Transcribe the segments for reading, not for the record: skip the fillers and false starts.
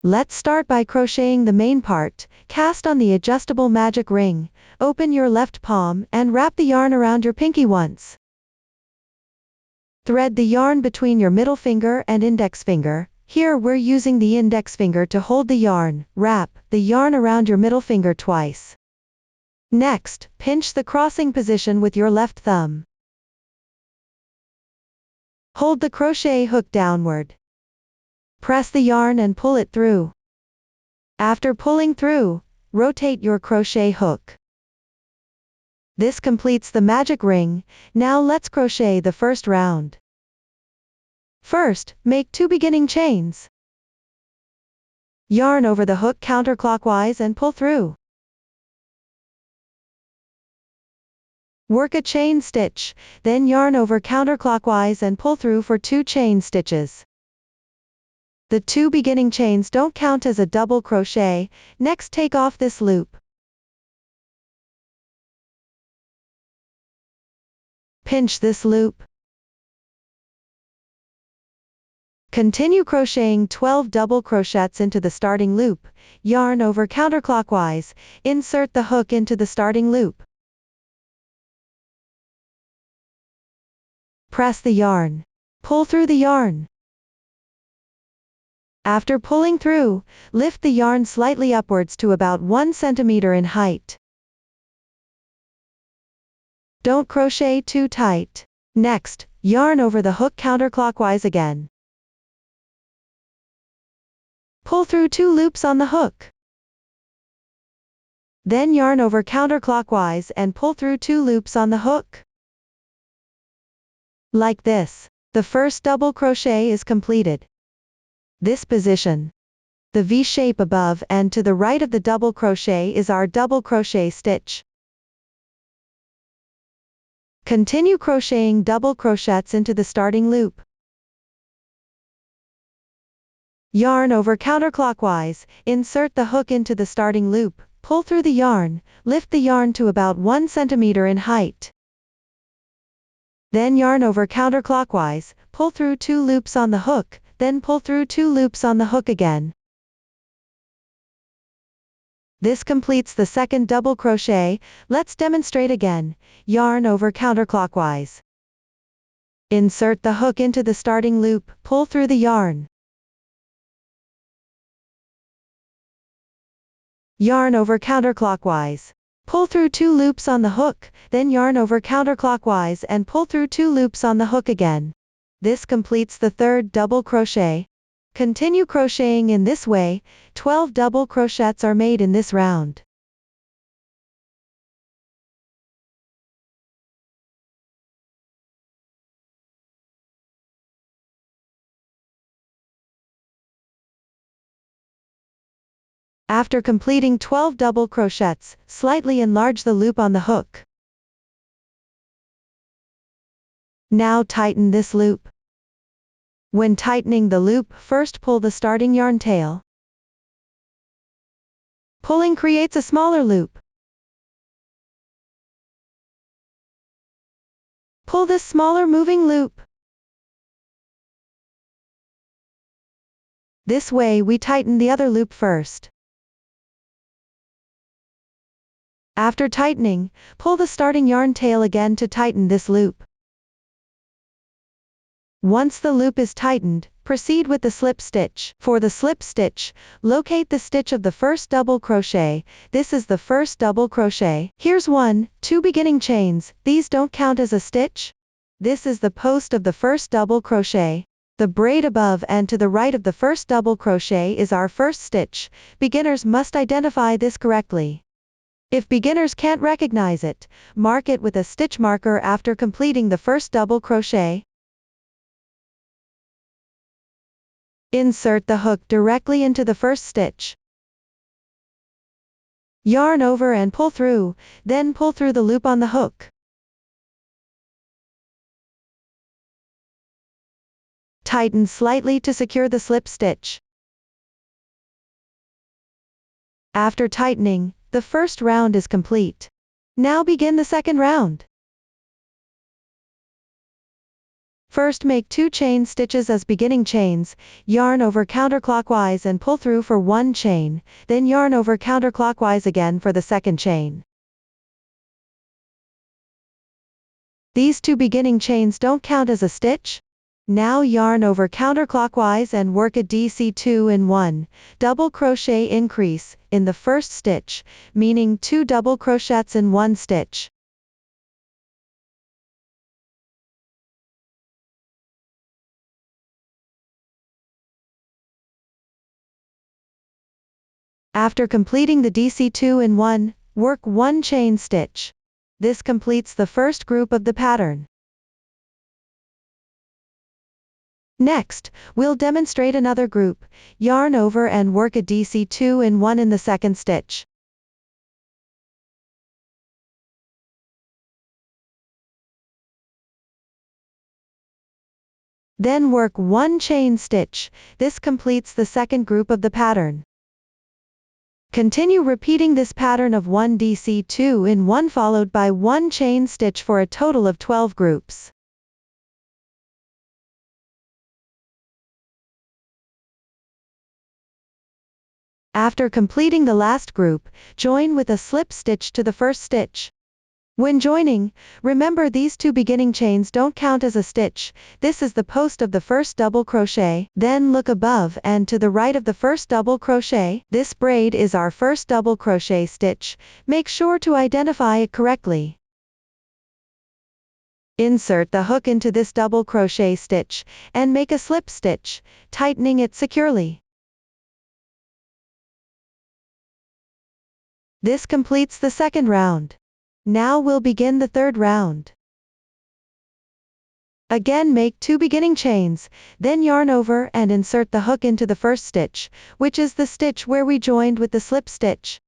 Let's start by crocheting the main part. Cast on the adjustable magic ring, open your left palm and wrap the yarn around your pinky once. Thread the yarn between your middle finger and index finger. Here we're using the index finger to hold the yarn. Wrap the yarn around your middle finger twice. Next, pinch the crossing position with your left thumb. Hold the crochet hook downward. Press the yarn and pull it through. After pulling through, rotate your crochet hook. This completes the magic ring. Now let's crochet the first round. First, make 2 beginning chains. Yarn over the hook counterclockwise and pull through. Work a chain stitch, then yarn over counterclockwise and pull through for 2 chain stitches. The 2 beginning chains don't count as a double crochet. Next, take off this loop. Pinch this loop. Continue crocheting 12 double crochets into the starting loop. Yarn over counterclockwise. Insert the hook into the starting loop. Press the yarn. Pull through the yarn. After pulling through, lift the yarn slightly upwards to about 1 centimeter in height. Don't crochet too tight. Next, yarn over the hook counterclockwise again. Pull through 2 loops on the hook. Then yarn over counterclockwise and pull through 2 loops on the hook. Like this, the first double crochet is completed. This position, the V shape above and to the right of the double crochet, is our double crochet stitch. Continue crocheting double crochets into the starting loop. Yarn over counterclockwise, insert the hook into the starting loop, pull through the yarn, lift the yarn to about 1 centimeter in height. Then yarn over counterclockwise, pull through 2 loops on the hook, then pull through 2 loops on the hook again. This completes the second double crochet. Let's demonstrate again. Yarn over counterclockwise. Insert the hook into the starting loop, pull through the yarn. Yarn over counterclockwise. Pull through 2 loops on the hook, then yarn over counterclockwise and pull through 2 loops on the hook again. This completes the third double crochet. Continue crocheting in this way. 12 double crochets are made in this round. After completing 12 double crochets, slightly enlarge the loop on the hook. Now tighten this loop. When tightening the loop, first pull the starting yarn tail. Pulling creates a smaller loop. Pull this smaller moving loop. This way we tighten the other loop first. After tightening, pull the starting yarn tail again to tighten this loop. Once the loop is tightened, proceed with the slip stitch. For the slip stitch, locate the stitch of the first double crochet. This is the first double crochet. Here's 1, 2 beginning chains. These don't count as a stitch. This is the post of the first double crochet. The braid above and to the right of the first double crochet is our first stitch. Beginners must identify this correctly. If beginners can't recognize it, mark it with a stitch marker after completing the first double crochet. Insert the hook directly into the first stitch. Yarn over and pull through, then pull through the loop on the hook. Tighten slightly to secure the slip stitch. After tightening, the first round is complete. Now begin the second round. First make 2 chain stitches as beginning chains, yarn over counterclockwise and pull through for 1 chain, then yarn over counterclockwise again for the second chain. These 2 beginning chains don't count as a stitch. Now yarn over counterclockwise and work a DC2 in 1 double crochet increase in the first stitch, meaning 2 double crochets in 1 stitch. After completing the DC2 in 1, work 1 chain stitch. This completes the first group of the pattern. Next, we'll demonstrate another group. Yarn over and work a DC2 in 1 in the second stitch. Then work 1 chain stitch. This completes the second group of the pattern. Continue repeating this pattern of 1 DC2 in 1 followed by 1 chain stitch for a total of 12 groups. After completing the last group, join with a slip stitch to the first stitch. When joining, remember these 2 beginning chains don't count as a stitch. This is the post of the first double crochet. Then look above and to the right of the first double crochet. This braid is our first double crochet stitch. Make sure to identify it correctly. Insert the hook into this double crochet stitch and make a slip stitch, tightening it securely. This completes the second round. Now we'll begin the third round. Again make 2 beginning chains, then yarn over and insert the hook into the first stitch, which is the stitch where we joined with the slip stitch.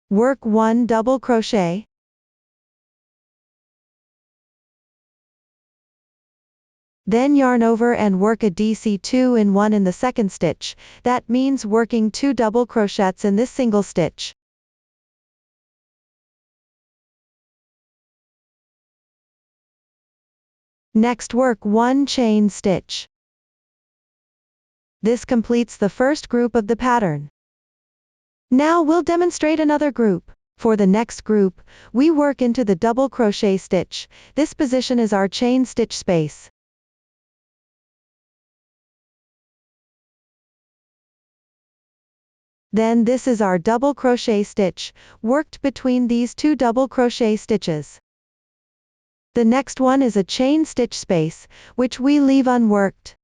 Work 1 double crochet. Then yarn over and work a DC2 in 1 in the second stitch. That means working 2 double crochets in this single stitch. Next work 1 chain stitch. This completes the first group of the pattern. Now we'll demonstrate another group. For the next group, we work into the double crochet stitch. This position is our chain stitch space. Then this is our double crochet stitch, worked between these 2 double crochet stitches. The next one is a chain stitch space, which we leave unworked.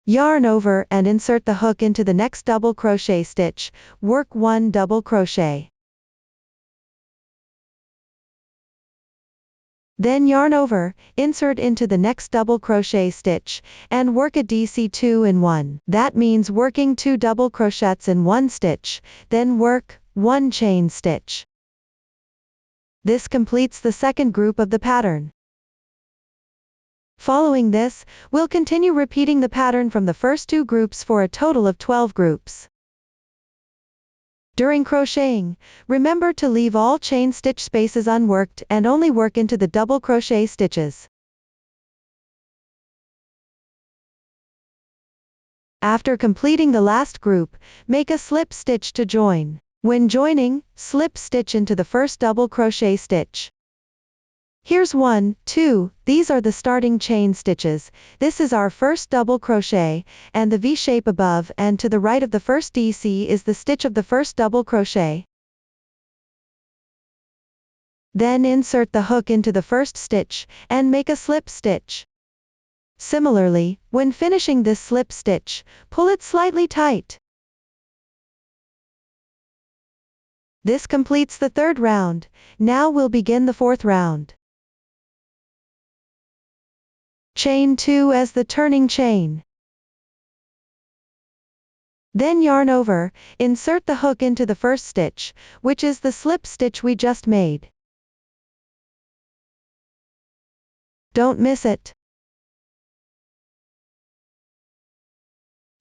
Yarn over and insert the hook into the next double crochet stitch, work 1 double crochet. Then yarn over, insert into the next double crochet stitch, and work a DC2 in 1. That means working 2 double crochets in 1 stitch, then work 1 chain stitch. This completes the second group of the pattern. Following this, we'll continue repeating the pattern from the first 2 groups for a total of 12 groups. During crocheting, remember to leave all chain stitch spaces unworked and only work into the double crochet stitches. After completing the last group, make a slip stitch to join. When joining, slip stitch into the first double crochet stitch. Here's 1, 2, these are the starting chain stitches. This is our first double crochet, and the V shape above and to the right of the first DC is the stitch of the first double crochet. Then insert the hook into the first stitch, and make a slip stitch. Similarly, when finishing this slip stitch, pull it slightly tight. This completes the third round. Now we'll begin the fourth round. Chain 2 as the turning chain. Then yarn over, insert the hook into the first stitch, which is the slip stitch we just made. Don't miss it.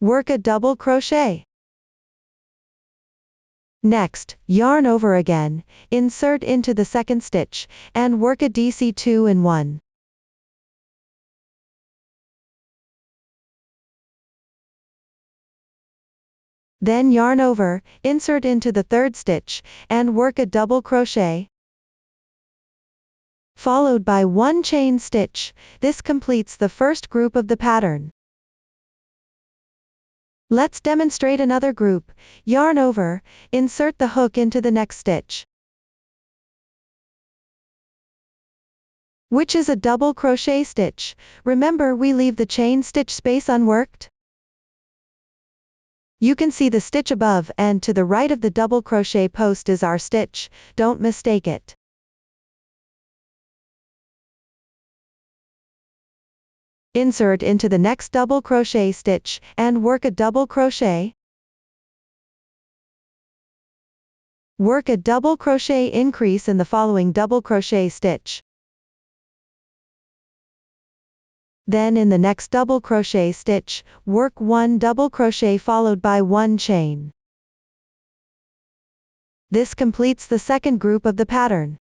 Work a double crochet. Next, yarn over again, insert into the second stitch, and work a DC 2 in 1. Then yarn over, insert into the third stitch, and work a double crochet, followed by 1 chain stitch. This completes the first group of the pattern. Let's demonstrate another group. Yarn over, insert the hook into the next stitch, which is a double crochet stitch. Remember, we leave the chain stitch space unworked. You can see the stitch above, and to the right of the double crochet post is our stitch. Don't mistake it. Insert into the next double crochet stitch, and work a double crochet. Work a double crochet increase in the following double crochet stitch. Then in the next double crochet stitch, work 1 double crochet followed by 1 chain. This completes the second group of the pattern.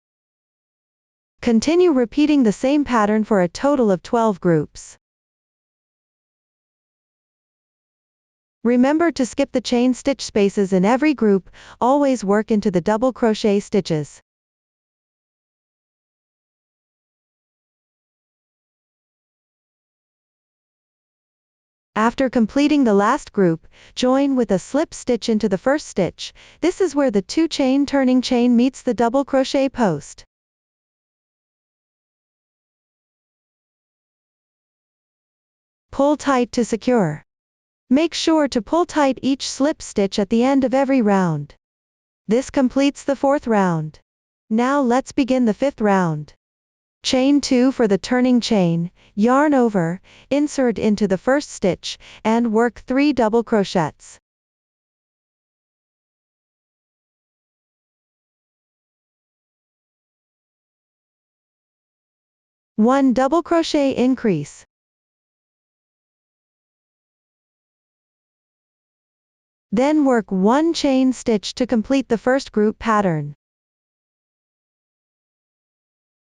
Continue repeating the same pattern for a total of 12 groups. Remember to skip the chain stitch spaces in every group, always work into the double crochet stitches. After completing the last group, join with a slip stitch into the first stitch. This is where the 2 chain turning chain meets the double crochet post. Pull tight to secure. Make sure to pull tight each slip stitch at the end of every round. This completes the 4th round. Now let's begin the 5th round. Chain 2 for the turning chain, yarn over, insert into the first stitch, and work 3 double crochets. One double crochet increase. Then work 1 chain stitch to complete the first group pattern.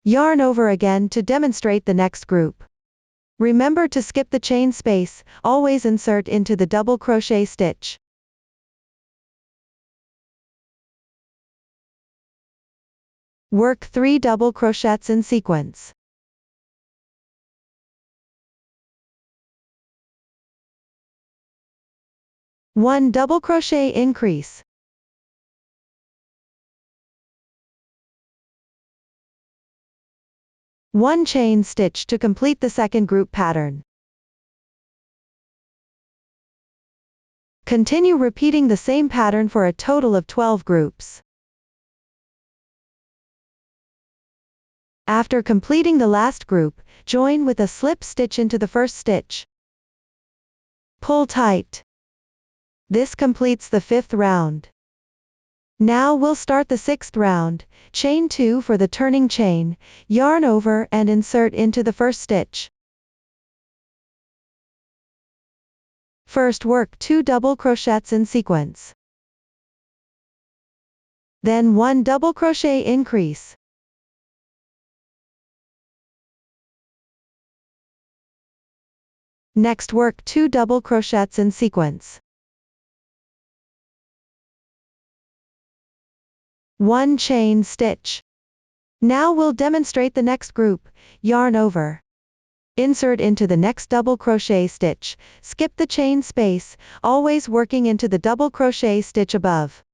Yarn over again to demonstrate the next group. Remember to skip the chain space, always insert into the double crochet stitch. Work 3 double crochets in sequence. One double crochet increase. One chain stitch to complete the second group pattern. Continue repeating the same pattern for a total of 12 groups. After completing the last group, join with a slip stitch into the first stitch. Pull tight. This completes the 5th round. Now we'll start the 6th round. Chain 2 for the turning chain, yarn over and insert into the first stitch. First work 2 double crochets in sequence. Then 1 double crochet increase. Next work 2 double crochets in sequence. 1 chain stitch. Now we'll demonstrate the next group. Yarn over. Insert into the next double crochet stitch, skip the chain space, always working into the double crochet stitch above.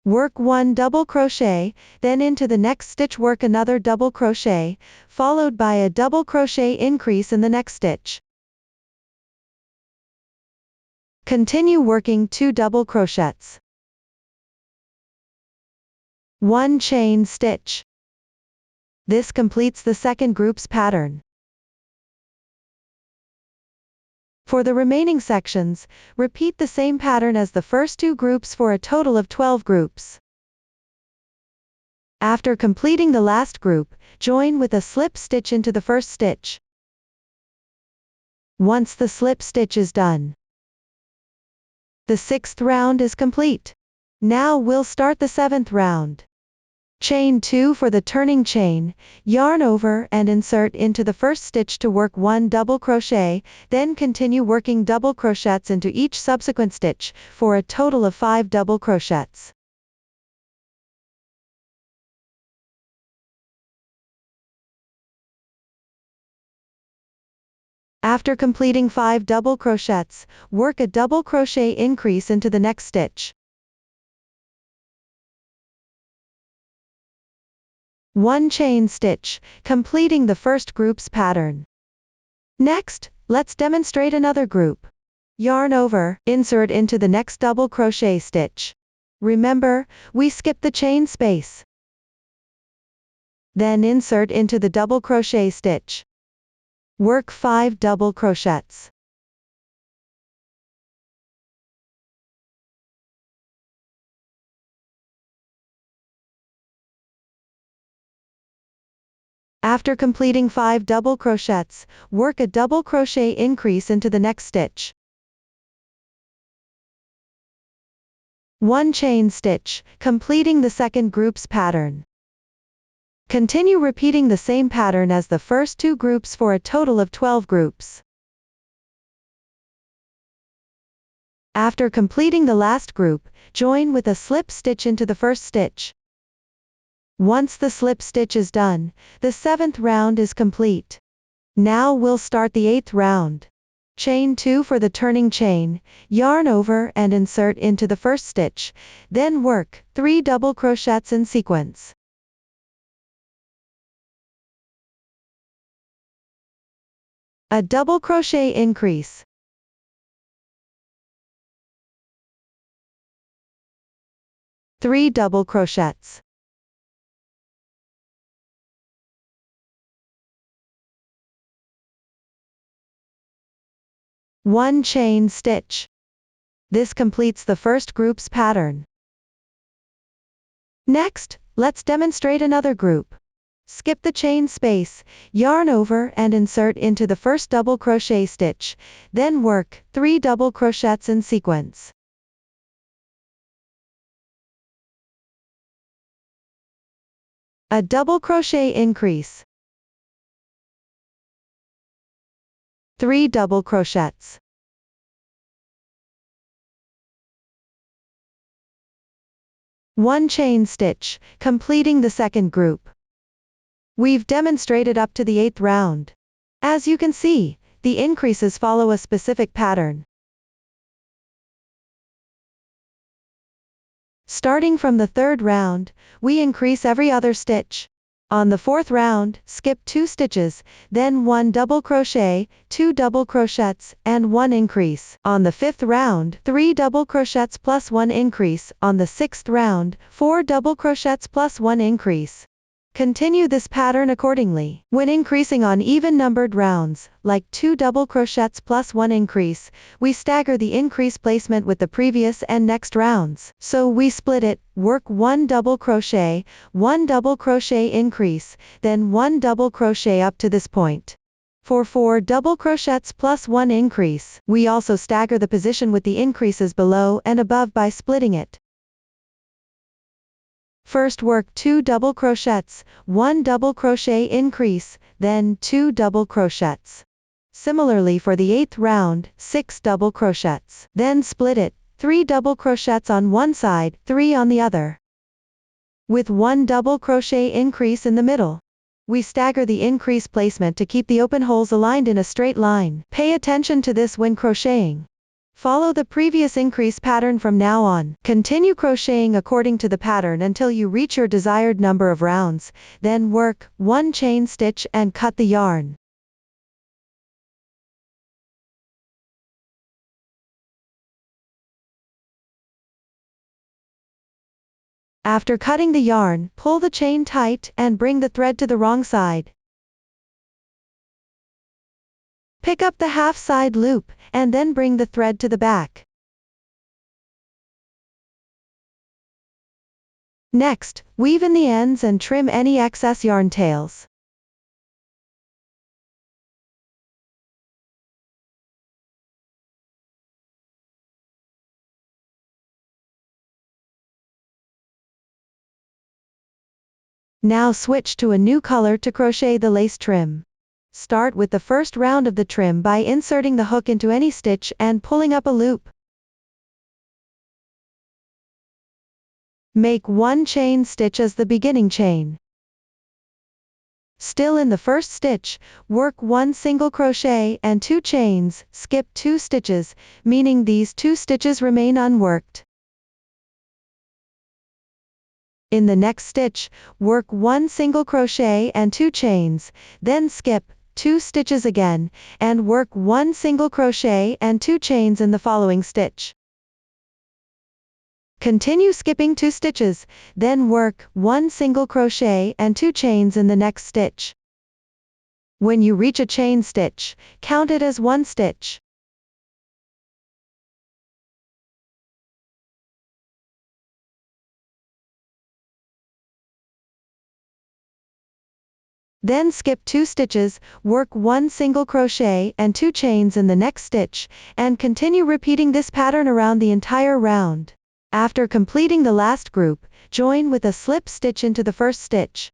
Work 1 double crochet, then into the next stitch work another double crochet, followed by a double crochet increase in the next stitch. Continue working 2 double crochets. 1 chain stitch. This completes the second group's pattern. For the remaining sections, repeat the same pattern as the first 2 groups for a total of 12 groups. After completing the last group, join with a slip stitch into the first stitch. Once the slip stitch is done, the 6th round is complete. Now we'll start the 7th round. Chain 2 for the turning chain, yarn over and insert into the first stitch to work 1 double crochet, then continue working double crochets into each subsequent stitch, for a total of 5 double crochets. After completing 5 double crochets, work a double crochet increase into the next stitch. 1 chain stitch, completing the first group's pattern. Next, let's demonstrate another group. Yarn over, insert into the next double crochet stitch. Remember, we skipped the chain space. Then insert into the double crochet stitch. Work 5 double crochets. After completing 5 double crochets, work a double crochet increase into the next stitch. 1 chain stitch, completing the second group's pattern. Continue repeating the same pattern as the first 2 groups for a total of 12 groups. After completing the last group, join with a slip stitch into the first stitch. Once the slip stitch is done, the 7th round is complete. Now we'll start the 8th round. Chain 2 for the turning chain, yarn over and insert into the first stitch, then work 3 double crochets in sequence. A double crochet increase. 3 double crochets. 1 chain stitch. This completes the first group's pattern. Next, let's demonstrate another group. Skip the chain space, yarn over and insert into the first double crochet stitch, then work 3 double crochets in sequence. A double crochet increase. 3 double crochets. 1 chain stitch, completing the second group. We've demonstrated up to the 8th round. As you can see, the increases follow a specific pattern. Starting from the 3rd round, we increase every other stitch. On the 4th round, skip 2 stitches, then 1 double crochet, 2 double crochets, and 1 increase. On the 5th round, 3 double crochets plus 1 increase. On the 6th round, 4 double crochets plus 1 increase. Continue this pattern accordingly. When increasing on even-numbered rounds, like 2 double crochets plus 1 increase, we stagger the increase placement with the previous and next rounds. So we split it, work 1 double crochet, 1 double crochet increase, then 1 double crochet up to this point. For 4 double crochets plus 1 increase, we also stagger the position with the increases below and above by splitting it. First work 2 double crochets, 1 double crochet increase, then 2 double crochets. Similarly for the 8th round, 6 double crochets. Then split it, 3 double crochets on one side, 3 on the other. With 1 double crochet increase in the middle. We stagger the increase placement to keep the open holes aligned in a straight line. Pay attention to this when crocheting. Follow the previous increase pattern from now on. Continue crocheting according to the pattern until you reach your desired number of rounds, then work 1 chain stitch and cut the yarn. After cutting the yarn, pull the chain tight and bring the thread to the wrong side. Pick up the half side loop, and then bring the thread to the back. Next, weave in the ends and trim any excess yarn tails. Now switch to a new color to crochet the lace trim. Start with the first round of the trim by inserting the hook into any stitch and pulling up a loop. Make one chain stitch as the beginning chain. Still in the first stitch, work one single crochet and 2 chains, skip 2 stitches, meaning these 2 stitches remain unworked. In the next stitch, work one single crochet and 2 chains, then skip 2 stitches again, and work one single crochet and 2 chains in the following stitch. Continue skipping 2 stitches, then work one single crochet and 2 chains in the next stitch. When you reach a chain stitch, count it as 1 stitch. Then skip 2 stitches, work one single crochet and 2 chains in the next stitch, and continue repeating this pattern around the entire round. After completing the last group, join with a slip stitch into the first stitch.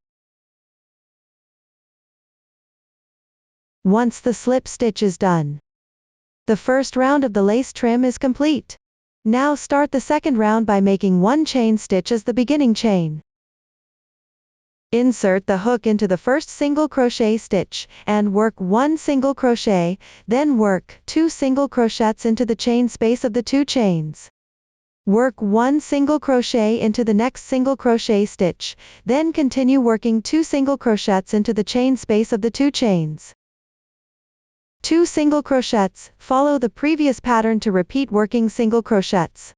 Once the slip stitch is done, the first round of the lace trim is complete. Now start the second round by making one chain stitch as the beginning chain. Insert the hook into the first single crochet stitch, and work one single crochet, then work 2 single crochets into the chain space of the 2 chains. Work one single crochet into the next single crochet stitch, then continue working 2 single crochets into the chain space of the 2 chains. 2 single crochets, follow the previous pattern to repeat working single crochets.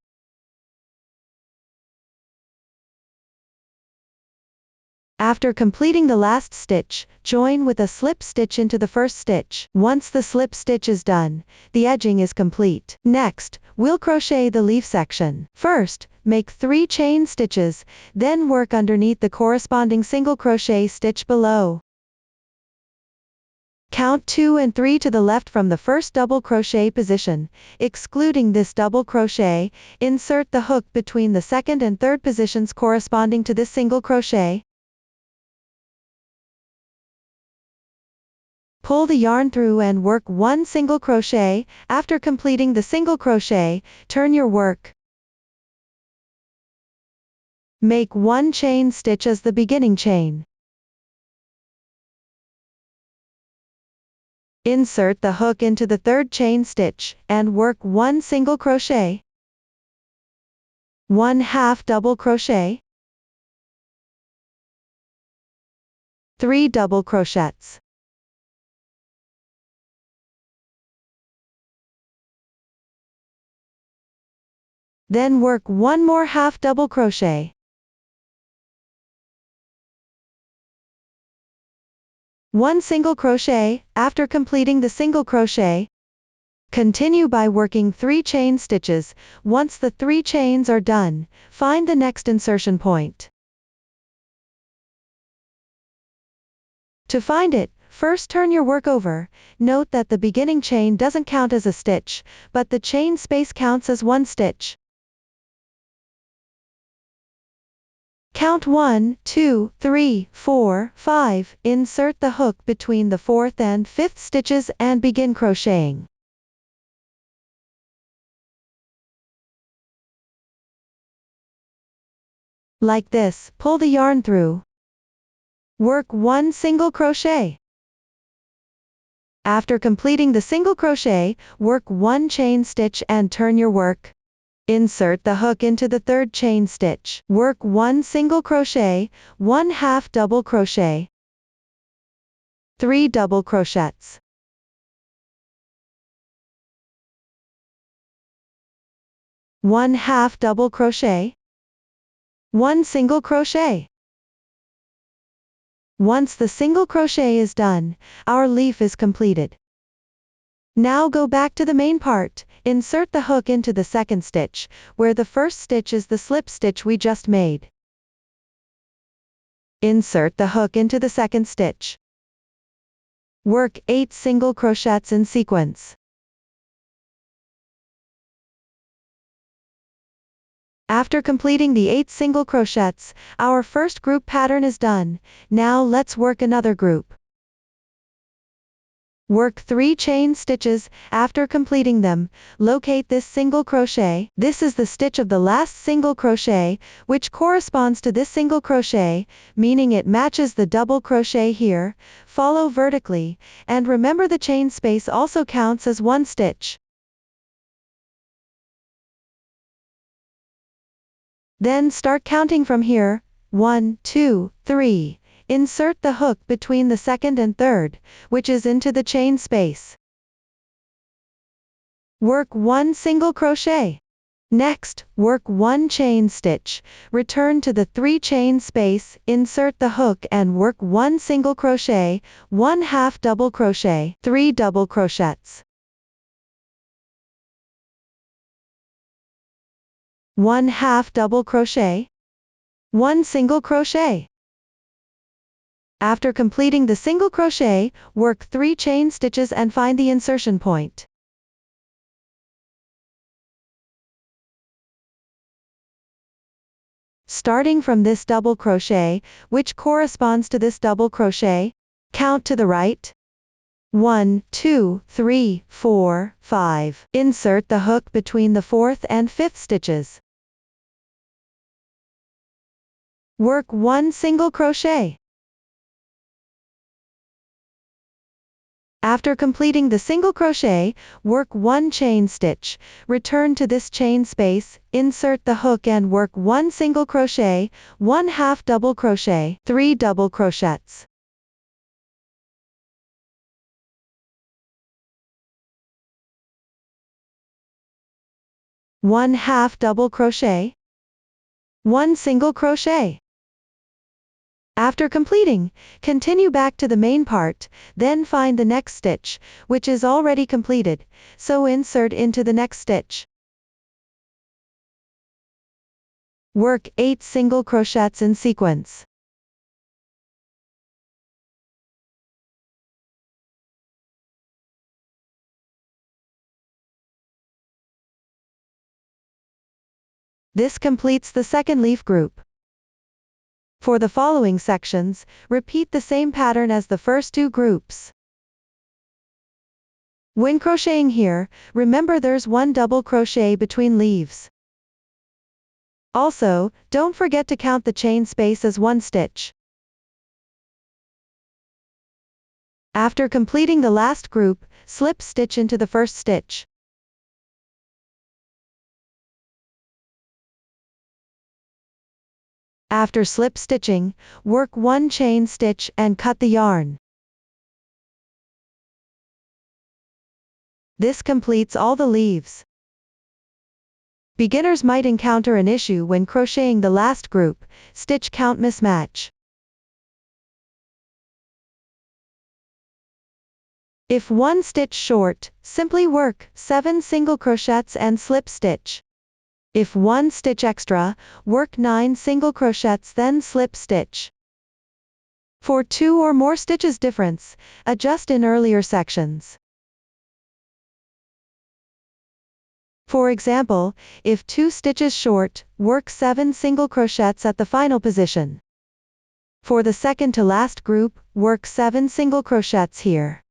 After completing the last stitch, join with a slip stitch into the first stitch. Once the slip stitch is done, the edging is complete. Next, we'll crochet the leaf section. First, make 3 chain stitches, then work underneath the corresponding single crochet stitch below. Count 2 and 3 to the left from the first double crochet position. Excluding this double crochet, insert the hook between the second and third positions corresponding to this single crochet. Pull the yarn through and work one single crochet. After completing the single crochet, turn your work. Make one chain stitch as the beginning chain. Insert the hook into the third chain stitch, and work one single crochet. 1/2 double crochet. 3 double crochets. Then work one more 1/2 double crochet. 1 single crochet. After completing the single crochet, continue by working 3 chain stitches. Once the 3 chains are done, find the next insertion point. To find it, first turn your work over. Note that the beginning chain doesn't count as a stitch, but the chain space counts as 1 stitch. Count 1, 2, 3, 4, 5, insert the hook between the 4th and 5th stitches and begin crocheting. Like this, pull the yarn through. Work one single crochet. After completing the single crochet, work one chain stitch and turn your work. Insert the hook into the third chain stitch. Work one single crochet, 1/2 double crochet. 3 double crochets. 1/2 double crochet. 1 single crochet. Once the single crochet is done, our leaf is completed. Now go back to the main part, insert the hook into the second stitch, where the first stitch is the slip stitch we just made. Insert the hook into the second stitch. Work 8 single crochets in sequence. After completing the 8 single crochets, our first group pattern is done. Now let's work another group. Work 3 chain stitches. After completing them, locate this single crochet. This is the stitch of the last single crochet, which corresponds to this single crochet, meaning it matches the double crochet here. Follow vertically, and remember the chain space also counts as one stitch. Then start counting from here. 1, 2, 3. Insert the hook between the second and third, which is into the chain space. Work 1 single crochet. Next, work 1 chain stitch. Return to the 3 chain space, insert the hook and work 1 single crochet, 1 half double crochet, 3 double crochets. 1 half double crochet, 1 single crochet. After completing the single crochet, work 3 chain stitches and find the insertion point. Starting from this double crochet, which corresponds to this double crochet, count to the right. 1, 2, 3, 4, 5. Insert the hook between the 4th and 5th stitches. Work 1 single crochet. After completing the single crochet, work 1 chain stitch, return to this chain space, insert the hook and work 1 single crochet, 1 half double crochet, 3 double crochets. One half double crochet, 1 single crochet. After completing, continue back to the main part, then find the next stitch, which is already completed, so insert into the next stitch. Work 8 single crochets in sequence. This completes the second leaf group. For the following sections, repeat the same pattern as the first 2 groups. When crocheting here, remember there's 1 double crochet between leaves. Also, don't forget to count the chain space as 1 stitch. After completing the last group, slip stitch into the first stitch. After slip stitching, work 1 chain stitch and cut the yarn. This completes all the leaves. Beginners might encounter an issue when crocheting the last group, stitch count mismatch. If 1 stitch short, simply work 7 single crochets and slip stitch. If 1 stitch extra, work 9 single crochets then slip stitch. For 2 or more stitches difference, adjust in earlier sections. For example, if 2 stitches short, work 7 single crochets at the final position. For the second to last group, work 7 single crochets here.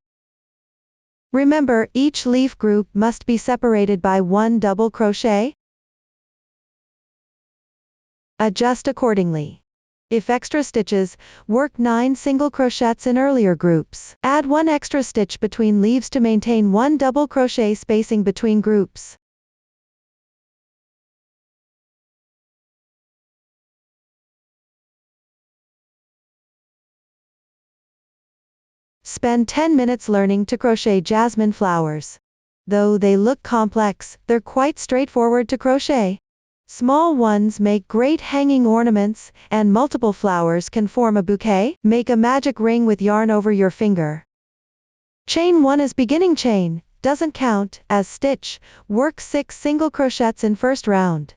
Remember, each leaf group must be separated by 1 double crochet. Adjust accordingly. If extra stitches, work 9 single crochets in earlier groups. Add 1 extra stitch between leaves to maintain 1 double crochet spacing between groups. Spend 10 minutes learning to crochet jasmine flowers. Though they look complex, they're quite straightforward to crochet. Small ones make great hanging ornaments, and multiple flowers can form a bouquet. Make a magic ring with yarn over your finger. Chain 1 as beginning chain, doesn't count as stitch, work 6 single crochets in first round.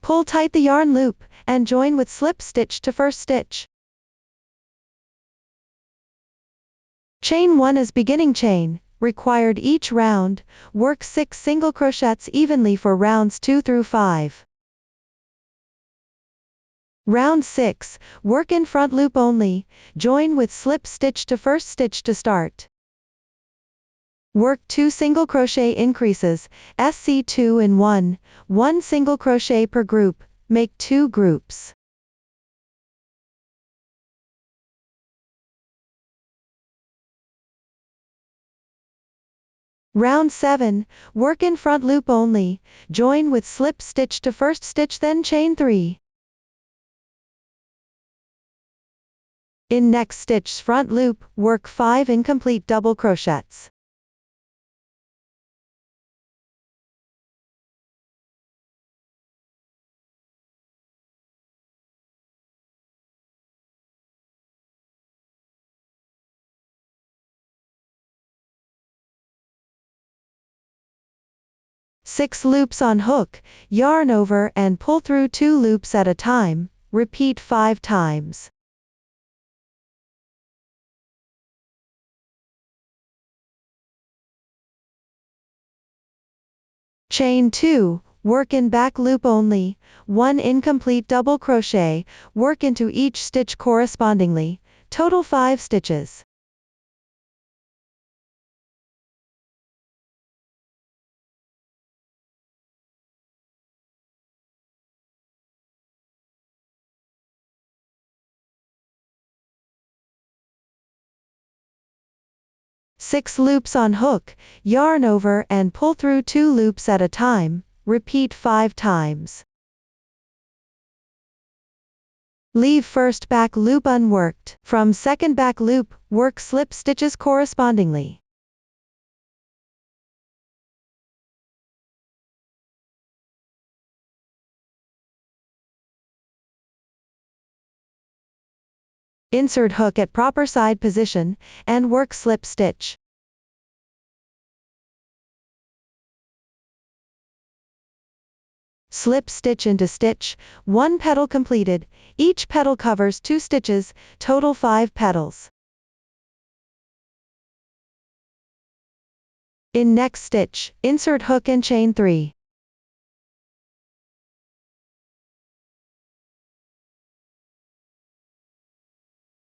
Pull tight the yarn loop, and join with slip stitch to first stitch. Chain 1 as beginning chain, required each round, work 6 single crochets evenly for rounds 2 through 5. Round 6, work in front loop only, join with slip stitch to first stitch to start. Work 2 single crochet increases, SC2 in 1 single crochet per group, make 2 groups. Round 7, work in front loop only, join with slip stitch to first stitch then chain 3. In next stitch's front loop, work 5 incomplete double crochets. Six loops on hook, yarn over and pull through 2 loops at a time, repeat 5 times. Chain 2, work in back loop only, 1 incomplete double crochet, work into each stitch correspondingly, total 5 stitches. Six loops on hook, yarn over and pull through 2 loops at a time, repeat 5 times. Leave first back loop unworked. From second back loop, work slip stitches correspondingly. Insert hook at proper side position, and work slip stitch. Slip stitch into stitch, 1 petal completed, each petal covers 2 stitches, total 5 petals. In next stitch, insert hook and chain 3.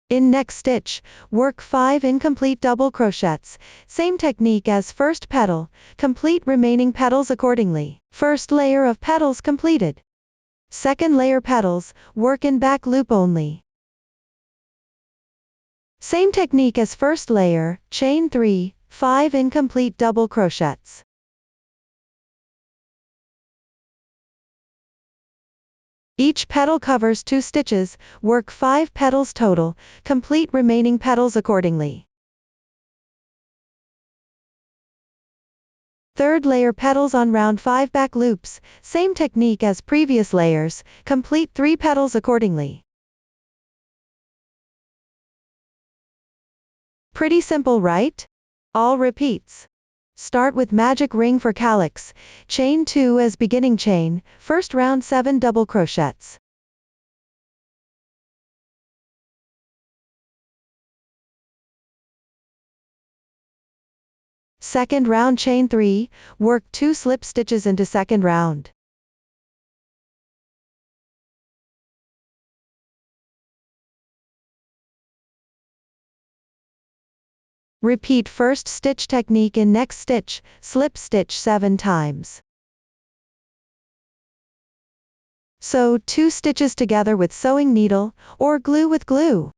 In next stitch, work 5 incomplete double crochets, same technique as first petal, complete remaining petals accordingly. First layer of petals completed. Second layer petals, work in back loop only. Same technique as first layer, chain 3, 5 incomplete double crochets. Each petal covers 2 stitches, work 5 petals total, complete remaining petals accordingly. Third layer petals on round 5 back loops, same technique as previous layers, complete 3 petals accordingly. Pretty simple, right? All repeats. Start with magic ring for calyx, chain 2 as beginning chain, first round 7 double crochets. Second round chain 3, work 2 slip stitches into second round. Repeat first stitch technique in next stitch, slip stitch 7 times. Sew 2 stitches together with sewing needle, or glue with glue.